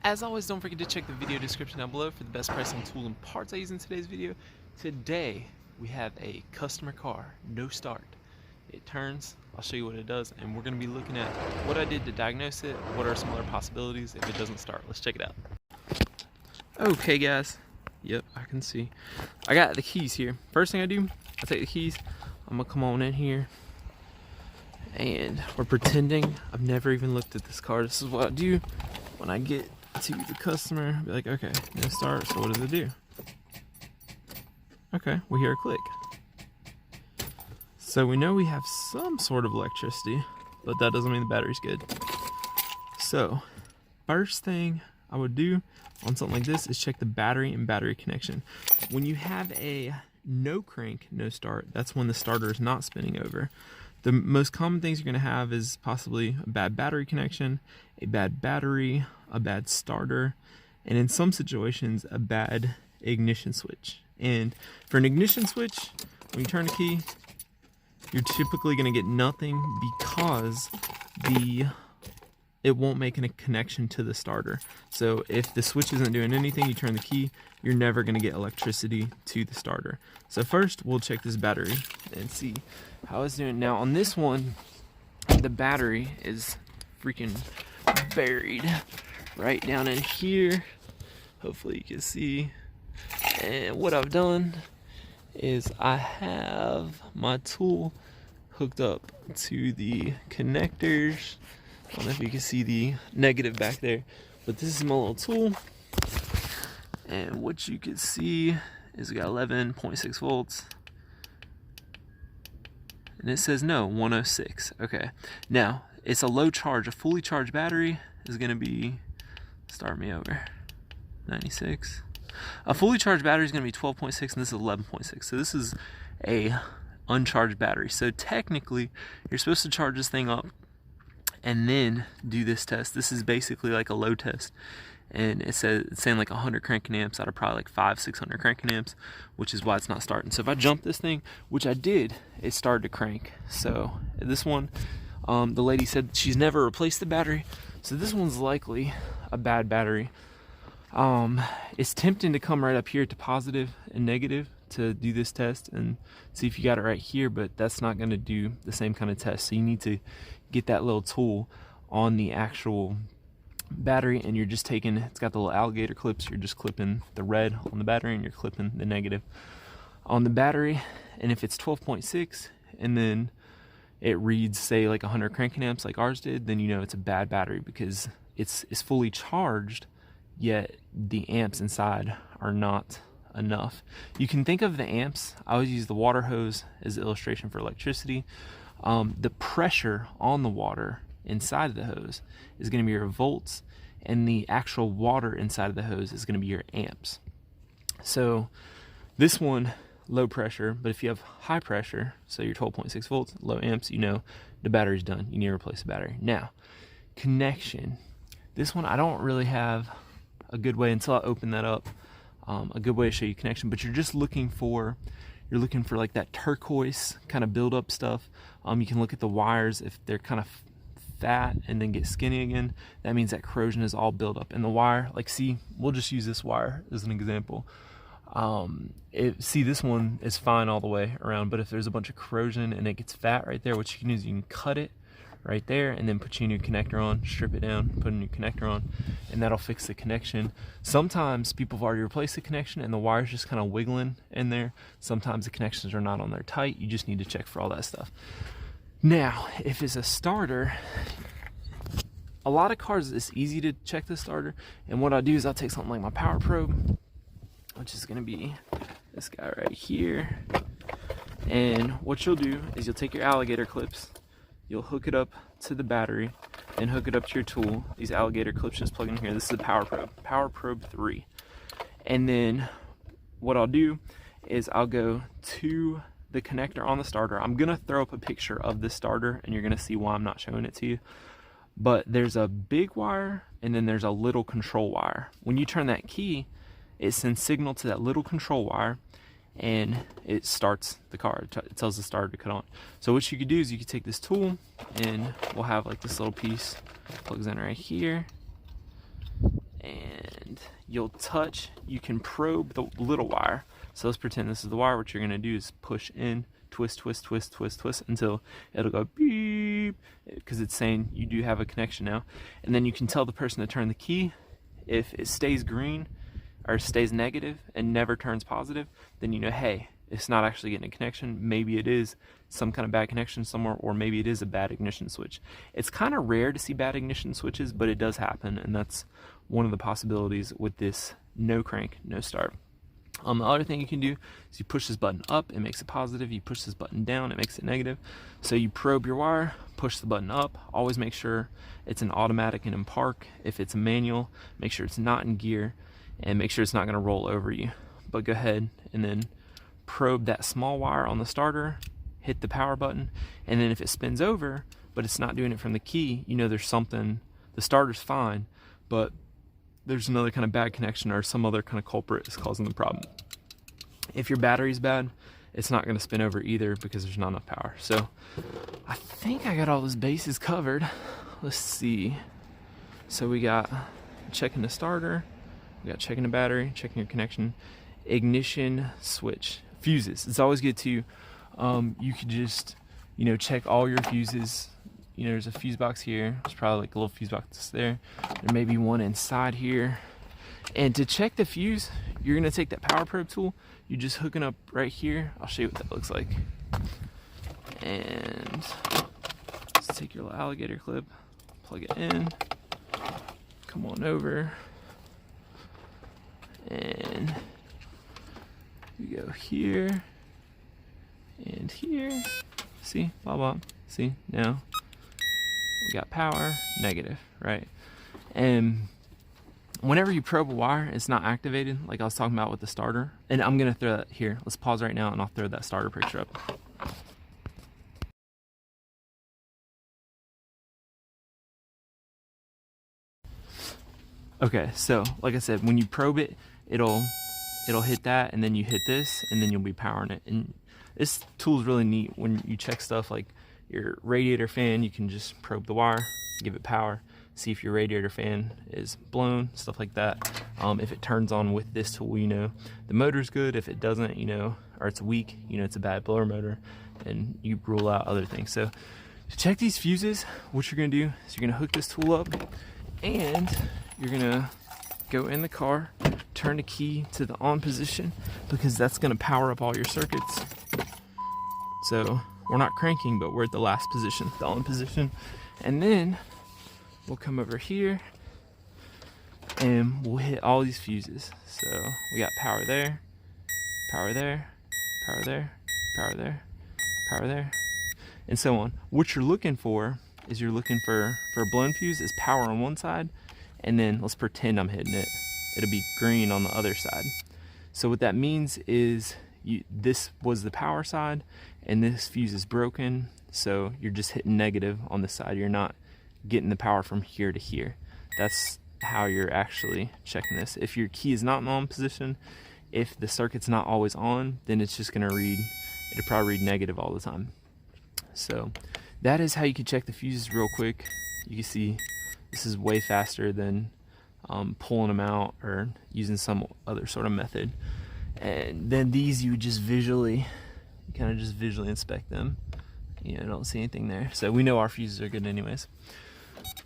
As always, don't forget to check the video description down below for the best price on tool and parts I use in today's video. Today, we have a customer car, no start. It turns, I'll show you what it does, and we're going to be looking at what I did to diagnose it, what are some other possibilities if it doesn't start. Let's check it out. Okay guys, yep, I can see. I got the keys here. First thing I do, I take the keys, I'm going to come on in here, and we're pretending I've never even looked at this car. This is what I do when I get to the customer. Be like, okay, no start, so what does it do? Okay, we hear a click. So we know we have some sort of electricity, but that doesn't mean the battery's good. So, first thing I would do on something like this is check the battery and battery connection. When you have a no crank, no start, that's when the starter is not spinning over. The most common things you're going to have is possibly a bad battery connection, a bad battery, a bad starter, and in some situations, a bad ignition switch. And for an ignition switch, when you turn the key, you're typically going to get nothing because it won't make a connection to the starter. So if the switch isn't doing anything, you turn the key, you're never going to get electricity to the starter. So first, we'll check this battery and see how it's doing. Now on this one, the battery is freaking buried right down in here. Hopefully you can see. And what I've done is I have my tool hooked up to the connectors. I don't know if you can see the negative back there, but this is my little tool. And what you can see is we got 11.6 volts. And it says no, 106. Okay. Now, it's a low charge. A fully charged battery is going to be, start me over, 96. A fully charged battery is going to be 12.6, and this is 11.6. So this is a uncharged battery. So technically, you're supposed to charge this thing up and then do this test. This is basically like a load test. And it's saying like 100 cranking amps out of probably like 500-600 cranking amps, which is why it's not starting. So if I jump this thing, which I did, it started to crank. So this one, the lady said she's never replaced the battery, so this one's likely a bad battery. It's tempting to come right up here to positive and negative to do this test and see if you got it right here, but that's not going to do the same kind of test. So you need to get that little tool on the actual battery, and you're just taking, it's got the little alligator clips, you're just clipping the red on the battery and you're clipping the negative on the battery. And if it's 12.6 and then it reads say like 100 cranking amps like ours did, then you know it's a bad battery because it's fully charged, yet the amps inside are not enough. You can think of the amps, I always use the water hose as the illustration for electricity. The pressure on the water inside of the hose is going to be your volts, and the actual water inside of the hose is going to be your amps. So this one, low pressure, but if you have high pressure, so you're 12.6 volts, low amps, you know the battery's done. You need to replace the battery. Now, connection. This one I don't really have a good way until I open that up, a good way to show you connection, but you're just looking for like that turquoise kind of build up stuff. You can look at the wires. If they're kind of fat and then get skinny again, that means that corrosion is all built up in the wire. Like, see, we'll just use this wire as an example. See, this one is fine all the way around, but if there's a bunch of corrosion and it gets fat right there, what you can do is you can cut it right there and then put your new connector on, strip it down, put a new connector on, and that'll fix the connection. Sometimes people have already replaced the connection and the wire's just kind of wiggling in there. Sometimes the connections are not on there tight. You just need to check for all that stuff. Now, if it's a starter, a lot of cars it's easy to check the starter, and what I'll do is I'll take something like my power probe, which is going to be this guy right here, and what you'll do is you'll take your alligator clips, you'll hook it up to the battery and hook it up to your tool. These alligator clips just plug in here. This is a power probe 3. And then what I'll do is I'll go to the connector on the starter. I'm gonna throw up a picture of the starter and you're gonna see why I'm not showing it to you. But there's a big wire and then there's a little control wire. When you turn that key, it sends signal to that little control wire and it starts the car. It tells the starter to cut on. So what you could do is you could take this tool and we'll have like this little piece plugs in right here, and you'll touch, you can probe the little wire. So let's pretend this is the wire. What you're gonna do is push in, twist, twist, twist, twist, twist until it'll go beep, because it's saying you do have a connection now. And then you can tell the person to turn the key. If it stays green or stays negative and never turns positive, then you know, hey, it's not actually getting a connection. Maybe it is some kind of bad connection somewhere, or maybe it is a bad ignition switch. It's kind of rare to see bad ignition switches, but it does happen, and that's one of the possibilities with this no crank, no start. The other thing you can do is you push this button up, it makes it positive. You push this button down, it makes it negative. So you probe your wire, push the button up. Always make sure it's an automatic and in park. If it's a manual, make sure it's not in gear, and make sure it's not going to roll over you. But go ahead and then probe that small wire on the starter, hit the power button, and then if it spins over but it's not doing it from the key, you know there's something, the starter's fine, but there's another kind of bad connection or some other kind of culprit is causing the problem. If your battery's bad, it's not going to spin over either because there's not enough power. So I think I got all those bases covered. Let's see. So we got checking the starter, we got checking the battery, checking your connection, ignition switch, fuses. It's always good to you could just, you know, check all your fuses. You know, there's a fuse box here. There's probably like a little fuse box there. There may be one inside here. And to check the fuse, you're gonna take that power probe tool. You just hook it up right here. I'll show you what that looks like. And let's take your little alligator clip, plug it in, come on over, and you go here and here. See, blah blah. See, now we got power, negative, right? And whenever you probe a wire, it's not activated, like I was talking about with the starter. And I'm gonna throw that here. Let's pause right now and I'll throw that starter picture up. Okay, so like I said, when you probe it, it'll hit that, and then you hit this, and then you'll be powering it. And this tool is really neat. When you check stuff like your radiator fan, you can just probe the wire, give it power, see if your radiator fan is blown, stuff like that. If it turns on with this tool, you know the motor's good. If it doesn't, you know, or it's weak, you know it's a bad blower motor, and you rule out other things. So to check these fuses, what you're gonna do is you're gonna hook this tool up, and you're gonna go in the car, turn the key to the on position, because that's gonna power up all your circuits. So we're not cranking, but we're at the last position, the on position. And then we'll come over here and we'll hit all these fuses. So we got power there, power there, power there, power there, power there, and so on. What you're looking for is you're looking for a blown fuse is power on one side, and then let's pretend I'm hitting it. It'll be green on the other side. So what that means is this was the power side, and this fuse is broken, so you're just hitting negative on the side. You're not getting the power from here to here. That's how you're actually checking this. If your key is not in on position, if the circuit's not always on, then it's just gonna read, it'll probably read negative all the time. So that is how you can check the fuses real quick. You can see this is way faster than pulling them out or using some other sort of method. And then these you just visually, kind of just visually inspect them. You know, don't see anything there. So we know our fuses are good anyways.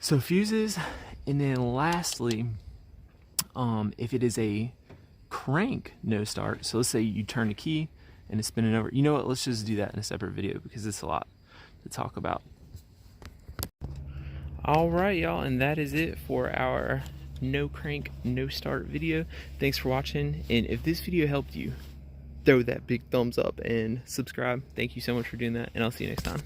So fuses, and then lastly, if it is a crank no start, so let's say you turn the key and it's spinning over. You know what, let's just do that in a separate video because it's a lot to talk about. All right, y'all, and that is it for our no crank, no start video. Thanks for watching, and if this video helped you, throw that big thumbs up and subscribe. Thank you so much for doing that, and I'll see you next time.